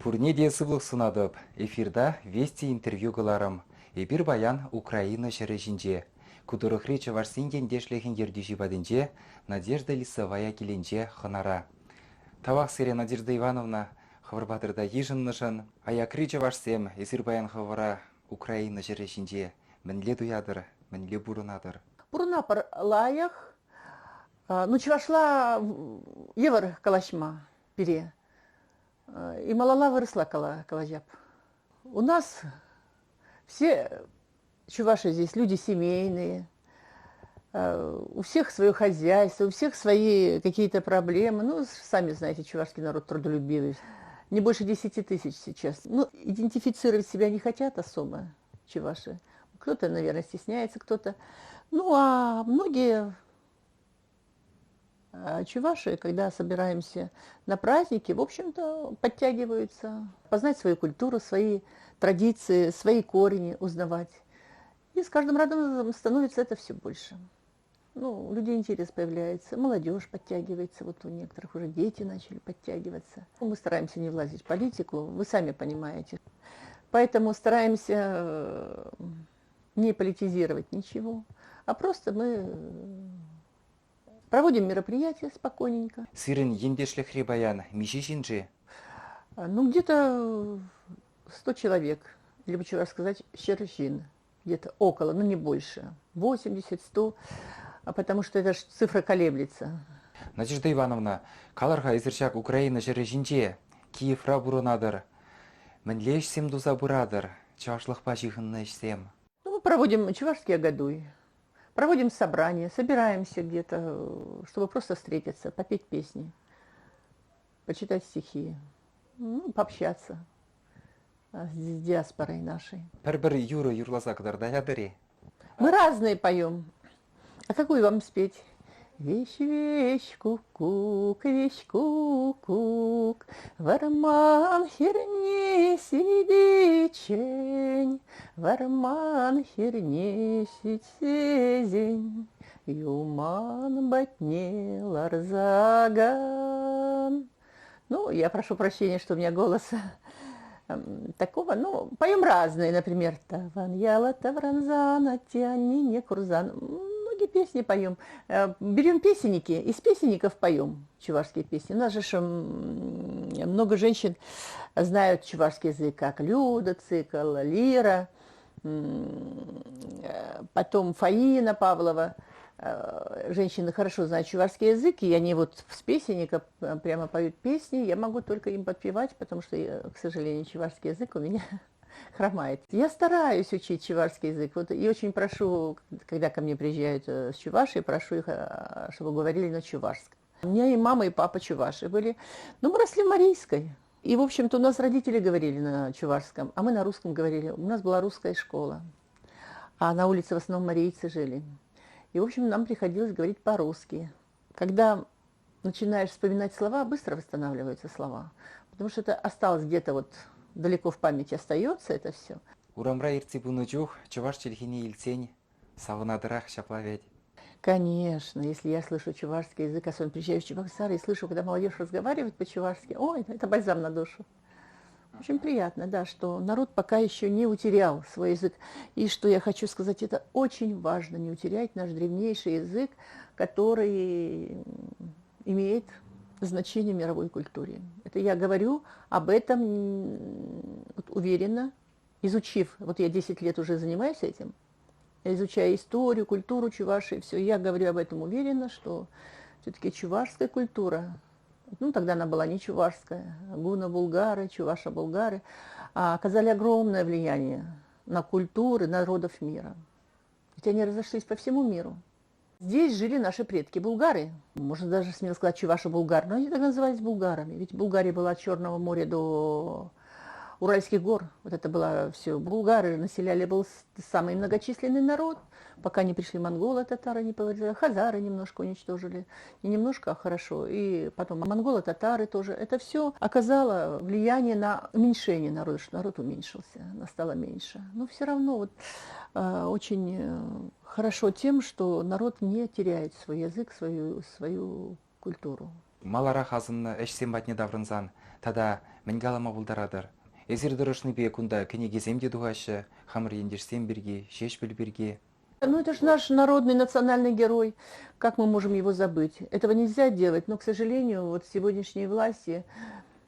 Пурнеде сывлық сунадып, эфирда вести интервью кыларым. Эпир баян Украина шәрежінже. Кудырықри чаварсинген дешлехен ердюші баденже, Надежда Лисовая келенже хынара. Тавақ сере Надежда Ивановна, хавырбатырда ежіннышын, аякри чаварсем, эсир баян хавара Украина шәрежінже. Мінле дуядыр, мінле бұрынадыр. Бурунапар лаях, ну чувашла евр калашма пере. И малала выросла калажап. У нас все чуваши здесь люди семейные, у всех свое хозяйство, у всех свои какие-то проблемы. Ну, сами знаете, чувашский народ трудолюбивый. Не больше 10 тысяч сейчас. Ну, идентифицировать себя не хотят особо чуваши. Кто-то, наверное, стесняется, кто-то. Ну, а многие чуваши, когда собираемся на праздники, в общем-то, подтягиваются, познать свою культуру, свои традиции, свои корни узнавать. И с каждым разом становится это все больше. Ну, у людей интерес появляется, молодежь подтягивается, вот у некоторых уже дети начали подтягиваться. Мы стараемся не влазить в политику, вы сами понимаете. Поэтому стараемся не политизировать ничего, а просто мы проводим мероприятия спокойненько. Сирен ендешлехри баян, мишишинже. Ну, где-то 100 человек, либо чего сказать, щерчин, где-то около, но не больше, 80-100, потому что это же цифра колеблется. Надежда Ивановна, каларха изерчак Украина шәрежінже, Киевра бұрынадыр. Мінлеш сем дуза бұрадыр, чашлық пачихынны ішсем. Ну, мы проводим чувашские годуй, проводим собрания, собираемся где-то, чтобы просто встретиться, попеть песни, почитать стихи, ну, пообщаться с диаспорой нашей. Бір юры юрласа кадарда ядыре. Мы разные поем. А какую вам спеть? Вещь, вещь, кук-кук, вещь, кук-кук, варман херне сидичень, варман херне сидень, юман батне ларзаган. Ну, я прошу прощения, что у меня голос такого, ну, поем разные, например, Таван яла тавранзана, тяни не курзан. Многие песни поем. Берем песенники, из песенников поем чувашские песни. У нас же много женщин знают чувашский язык, как Люда, Цикл, Лира, потом Фаина Павлова. Женщины хорошо знают чувашский язык, и они вот с песенника прямо поют песни. Я могу только им подпевать, потому что, к сожалению, чувашский язык у меня хромает. Я стараюсь учить чувашский язык. Вот, и очень прошу, когда ко мне приезжают с Чувашии, прошу их, чтобы говорили на чувашском. У меня и мама, и папа чуваши были. Но мы росли в Марийской. И, в общем-то, у нас родители говорили на чувашском, а мы на русском говорили. У нас была русская школа. А на улице в основном марийцы жили. И, в общем, нам приходилось говорить по-русски. Когда начинаешь вспоминать слова, быстро восстанавливаются слова. Потому что это осталось где-то вот далеко в памяти остается это все. Урамра ирти бунучух, чуваш чельхини ильцень, савынадырах шаплавять. Конечно, если я слышу чувашский язык, особенно приезжаю в Чебоксары и слышу, когда молодежь разговаривает по-чувашски, ой, это бальзам на душу. Очень приятно, да, что народ пока еще не утерял свой язык. И что я хочу сказать, это очень важно, не утерять наш древнейший язык, который имеет значение в мировой культуре. Это я говорю об этом вот, уверенно, изучив, вот я 10 лет уже занимаюсь этим, я изучаю историю, культуру Чувашии, все, я говорю об этом уверенно, что все-таки чувашская культура, ну, тогда она была не чувашская, гуно-булгары, чуваша-булгары, оказали огромное влияние на культуры народов мира. Ведь они разошлись по всему миру. Здесь жили наши предки булгары, можно даже смело сказать чуваши-булгар, но они тогда назывались булгарами, ведь Булгария была от Черного моря до Уральских гор, вот это было все. Булгары населяли, был самый многочисленный народ, пока не пришли монголы, татары не повредили, хазары немножко уничтожили, не немножко, а хорошо, и потом монголы, татары тоже. Это все оказало влияние на уменьшение народа, что народ уменьшился, нас стало меньше. Но все равно вот очень хорошо тем, что народ не теряет свой язык, свою культуру. Малара хазынны эшсен батне даврынзан, тада мінгалама бұлдарадыр. Эзір дұрышны бе күнда кінегезем де дуашы, хамыр ендерсен бірге, шеш біл бірге. Ну, это же наш народный национальный герой. Как мы можем его забыть? Этого нельзя делать, но, к сожалению, вот сегодняшние власти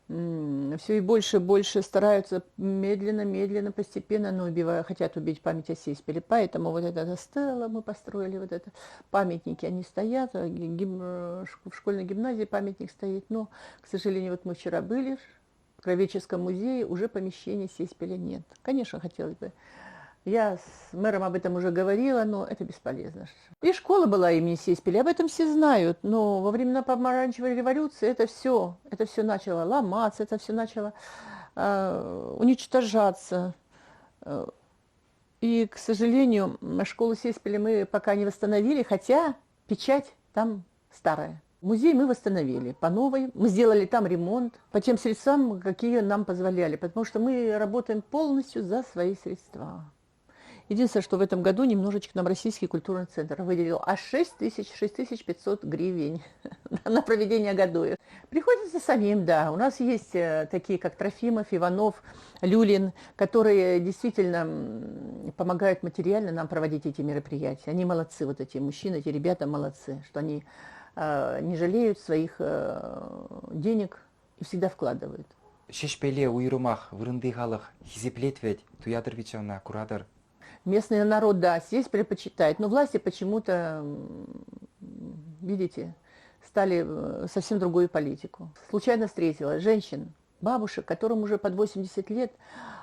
все и больше стараются медленно, постепенно, но хотят убить память о Сеспеле. Поэтому вот эта стела мы построили, вот это памятники, они стоят, в школьной гимназии памятник стоит. Но, к сожалению, вот мы вчера были в Кровеческом музее, уже помещения Сеспеля нет. Конечно, хотелось бы. Я с мэром об этом уже говорила, но это бесполезно. И школа была имени Сеспеля, об этом все знают, но во времена помаранчевой революции это все начало ломаться, это все начало уничтожаться. И, к сожалению, школу Сеспеля мы пока не восстановили, хотя печать там старая. Музей мы восстановили по новой, мы сделали там ремонт по тем средствам, какие нам позволяли, потому что мы работаем полностью за свои средства. Единственное, что в этом году немножечко нам Российский культурный центр выделил аж 6500 гривен на проведение Годуев. Приходится самим, да. У нас есть такие, как Трофимов, Иванов, Люлин, которые действительно помогают материально нам проводить эти мероприятия. Они молодцы, вот эти мужчины, эти ребята молодцы, что они не жалеют своих денег и всегда вкладывают. Шешпеле уйрумах, вырынды халық, хизеплет ведь, туядыр вечана, курадыр. Местный народ, да, здесь предпочитает, но власти почему-то, видите, стали совсем другую политику. Случайно встретила женщин, бабушек, которым уже под 80 лет,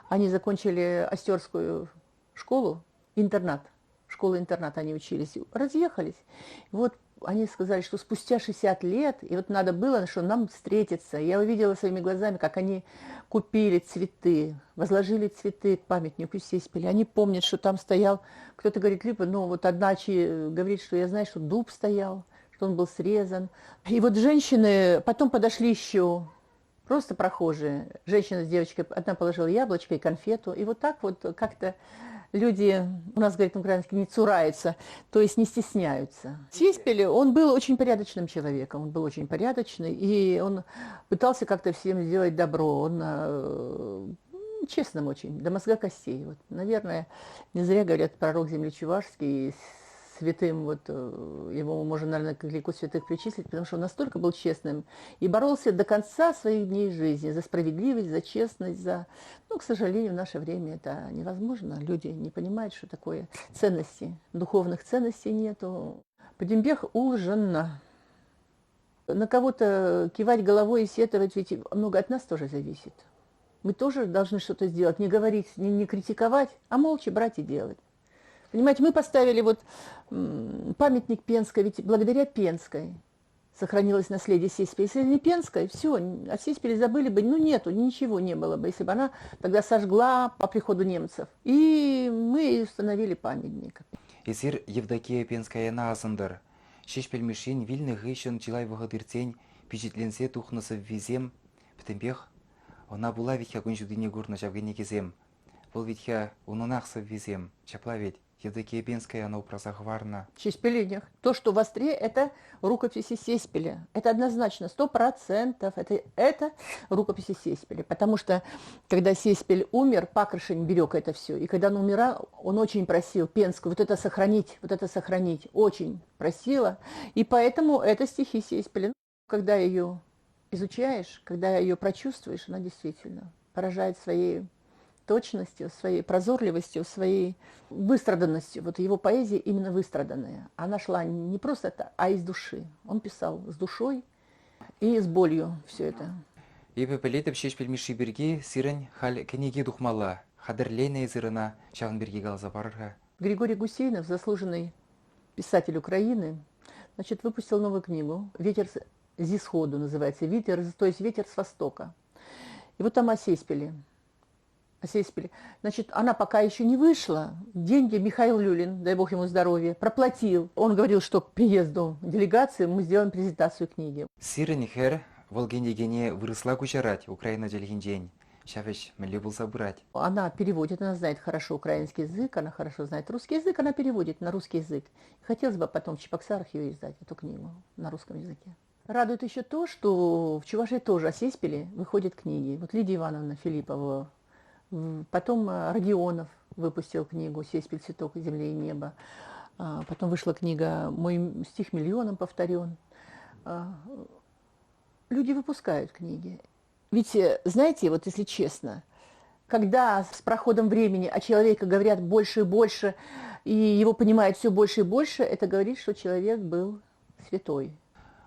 они закончили Остерскую школу, интернат, школу-интернат они учились, разъехались. Вот они сказали, что спустя 60 лет, и вот надо было, что нам встретиться. Я увидела своими глазами, как они купили цветы, возложили цветы к памятнику Сеспеля. Они помнят, что там стоял, кто-то говорит, либо, ну вот одна говорит, что я знаю, что дуб стоял, что он был срезан. И вот женщины потом подошли еще, просто прохожие. Женщина с девочкой, одна положила яблочко и конфету. И вот так вот как-то люди, у нас, говорят, украински, не цураются, то есть не стесняются. Сеспель, он был очень порядочным человеком, он был очень порядочный, и он пытался как-то всем сделать добро, он честным очень, до мозга костей. Вот, наверное, не зря говорят пророк земли Чувашский, святым, вот его можно, наверное, к лику святых причислить, потому что он настолько был честным и боролся до конца своих дней жизни за справедливость, за честность, за... Ну, к сожалению, в наше время это невозможно. Люди не понимают, что такое ценности. Духовных ценностей нету. Подимбех ужина. На кого-то кивать головой и сетовать, ведь много от нас тоже зависит. Мы тоже должны что-то сделать, не говорить, не критиковать, а молча брать и делать. Понимаете, мы поставили вот памятник Пенской, ведь благодаря Пенской сохранилось наследие Сеспеля. Если не Пенской, все, о Сеспеле забыли бы, ну нету, ничего не было бы, если бы она тогда сожгла по приходу немцев. И мы установили памятник. Эзир Евдокия Пенская назындыр. Шешпел мишен вильны гыщын жилай вғадыртен, пижетленсе тухнысы визем, птембех, она була витхя күнжудыне гурна жавгене кезем. Бұл витхя унунақсы визем, чапла ведь. Евдокия Пенская, она упросахварна. Сеспелениях. То, что в Остре, это рукописи Сеспеля. Это однозначно, 100%. Это рукописи Сеспеля. Потому что, когда Сеспель умер, Пакрышень берег это все. И когда он умирал, он очень просил Пенскую вот это сохранить. Очень просила. И поэтому это стихи Сеспеля. Когда ее изучаешь, когда ее прочувствуешь, она действительно поражает своей точностью, своей прозорливостью, своей выстраданностью. Вот его поэзия именно выстраданная. Она шла не просто так, а из души. Он писал с душой и с болью все это. Ебе пелетіп шешпел миши берге сирен хал кенеге духмала, хадырлейна зырына шағын берге галза барырға. Григорий Гусейнов, заслуженный писатель Украины, значит, выпустил новую книгу «Ветер с исходу» называется, «Ветер», то есть «Ветер с востока». И вот там о Сеспеле. Значит, она пока еще не вышла. Деньги Михаил Люлин, дай бог ему здоровья, проплатил. Он говорил, что к приезду делегации мы сделаем презентацию книги. Сирен хер волгенегене выросла кучарать Украина делгинжень. Шавеш мэлли был забрать. Она переводит, она знает хорошо украинский язык, она хорошо знает русский язык, она переводит на русский язык. Хотелось бы потом в Чебоксарах ее издать, эту книгу, на русском языке. Радует еще то, что в Чувашии тоже о Сеспиле выходят книги. Вот Лидия Ивановна Филиппова, потом Родионов выпустил книгу «Сеспиль, цветок земли и неба». Потом вышла книга «Мой стих миллионом повторен». Люди выпускают книги. Ведь, знаете, вот если честно, когда с проходом времени о человеке говорят больше и больше, и его понимают все больше и больше, это говорит, что человек был святой.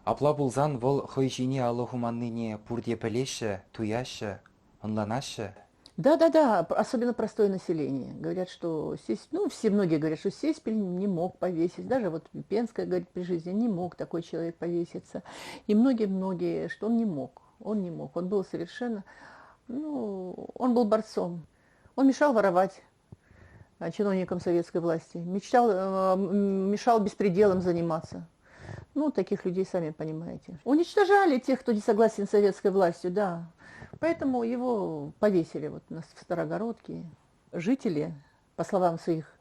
Апла булзан вол хойжине алохуманныне пурде пелеше, туяще, онланаще. Да, особенно простое население. Говорят, что многие говорят, что Сеспиль не мог повесить. Даже вот Пенская говорит при жизни, не мог такой человек повеситься. И многие, что он не мог. Он не мог. Он был совершенно, он был борцом. Он мешал воровать чиновникам советской власти, мешал беспределом заниматься. Таких людей, сами понимаете. Уничтожали тех, кто не согласен с советской властью, да. Поэтому его повесили вот в Старогородке. Жители, по словам своих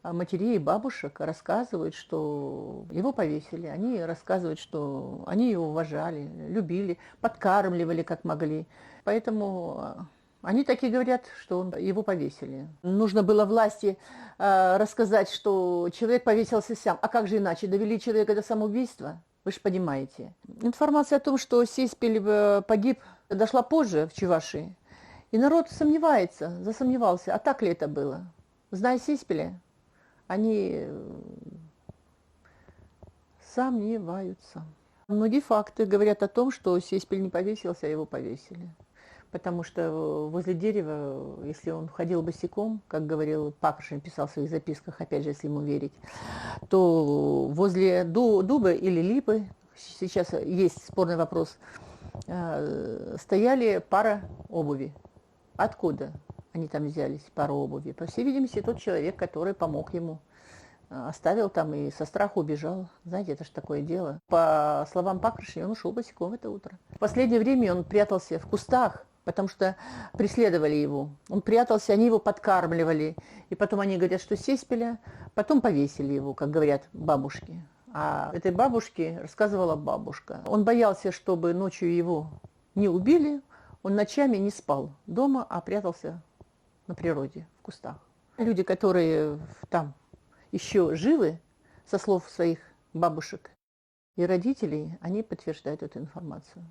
матерей и бабушек, рассказывают, что его повесили. Они рассказывают, что они его уважали, любили, подкармливали как могли. Поэтому они такие говорят, что его повесили. Нужно было власти рассказать, что человек повесился сам. А как же иначе? Довели человека до самоубийства? Вы же понимаете. Информация о том, что Сеспиль погиб, дошла позже в Чувашии. И народ засомневался, а так ли это было? Зная Сеспиля, они сомневаются. Многие факты говорят о том, что Сеспиль не повесился, а его повесили. Потому что возле дерева, если он ходил босиком, как говорил Пакрушин, писал в своих записках, опять же, если ему верить, то возле дуба или липы, сейчас есть спорный вопрос, стояли пара обуви. Откуда они там взялись, пара обуви? По всей видимости, тот человек, который помог ему, оставил там и со страху убежал. Знаете, это же такое дело. По словам Пакрушина, он ушел босиком в это утро. В последнее время он прятался в кустах, потому что преследовали его. Он прятался, они его подкармливали. И потом они говорят, что Сеспиля, потом повесили его, как говорят бабушки. А этой бабушке рассказывала бабушка. Он боялся, чтобы ночью его не убили. Он ночами не спал дома, а прятался на природе, в кустах. Люди, которые там еще живы, со слов своих бабушек и родителей, они подтверждают эту информацию.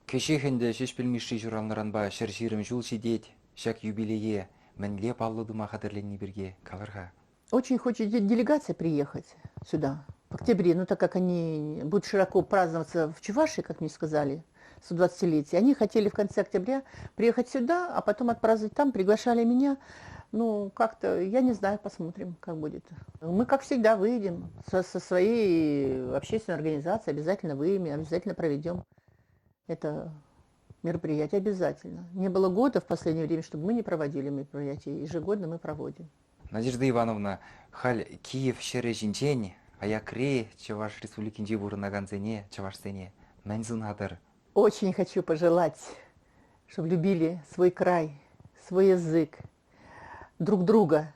Кешехенде шешпілмеші журалнаранба шыржирым жул шидет, шак юбилее, мәнле паллыдыма қадырленні бірге калырға. Очень хочет делегация приехать сюда в октябре, так как они будут широко праздноваться в Чувашии, как мне сказали, 120-летие. Они хотели в конце октября приехать сюда, а потом отпраздновать там, приглашали меня. Как-то, я не знаю, посмотрим, как будет. Мы, как всегда, выйдем со своей общественной организацией, обязательно выйдем, обязательно проведем это мероприятие, обязательно. Не было года в последнее время, чтобы мы не проводили мероприятия. Ежегодно мы проводим. Надежда Ивановна, халь Киев шережинчен, аякре Чуваш республикинче бурынаганзене, Чувашсене, мәнзунадыр. Очень хочу пожелать, чтобы любили свой край, свой язык, друг друга,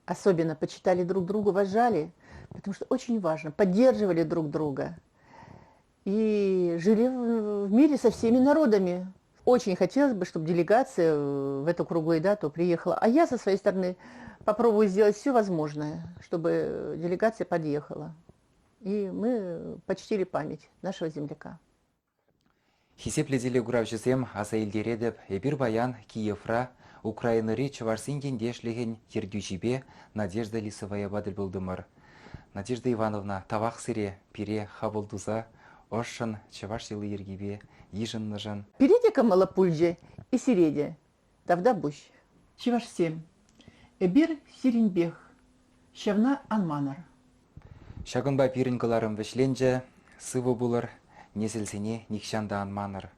особенно почитали друг друга, уважали, потому что очень важно, поддерживали друг друга и жили в мире со всеми народами. Очень хотелось бы, чтобы делегация в эту круглую дату приехала. А я со своей стороны попробую сделать все возможное, чтобы делегация подъехала. И мы почтили память нашего земляка. Хисепледеле гуравчысем аса елдередіп, эбір баян Киевра, Украиныры Чувашсинген дешлеген ердючибе Надежда Лисовая бадыл болдымыр. Надежда Ивановна тавақ сире пире хабылдуза, ошшын Чуваш елы ергебе, ежынныжын. Передека малапульже и сиреде, тавда буш. Чувашсем, эбир сиринбех, шавна анманар. Шагынба пирін кыларым вішленже, сывы булыр, неселсене никшанда анманыр.